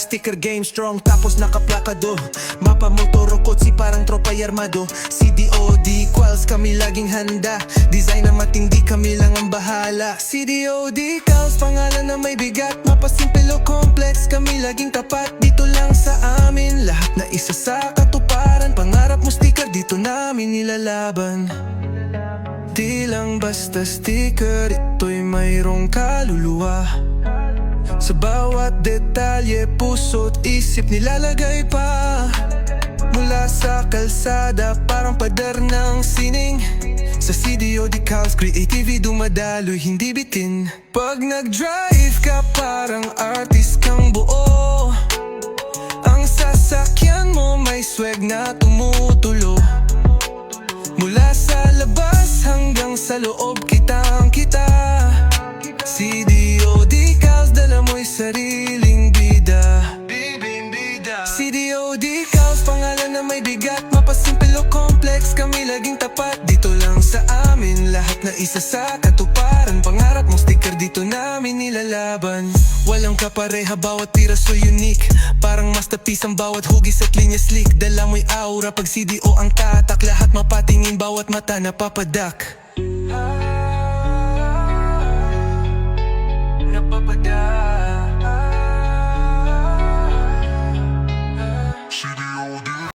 sticker game strong tapos nakaplakado. Mapa motoro kotsi parang tropay armado. CDOD quals kami laging handa. Design na matindi kami lang ang bahala. CDOD calls pangalan na may bigat. Mapa simple o complex kami laging tapat. Dito lang sa amin lahat na isa sa katuparan. Pangarap mo sticker dito namin nilalaban. Di lang basta sticker, ito'y mayroong kaluluwa. Sa bawat detalye, puso't isip nilalagay pa. Mula sa kalsada, parang padar ng sining. Sa CDOD calls, creativity dumadaloy, hindi bitin. Pag nag-drive ka, parang artist kang buo. Ang sasakyan mo may swag na tumutulo. Mula sa labas hanggang sa loob kitang-kita. CDOD calls, dala mo'y sariling bida. CDOD calls, pangalan na may bigat. Mapasimple o complex, kami laging tapat. Dito lang sa amin, lahat na isa sa katuparan. Pangarap mong sticker, dito namin nilalaban. Walang kapareha, bawat piraso unique. Parang masterpiece ang bawat hugis at linya slick. Dala mo'y aura pag CDO ang tatak. Lahat mapatingin, bawat mata napapadak.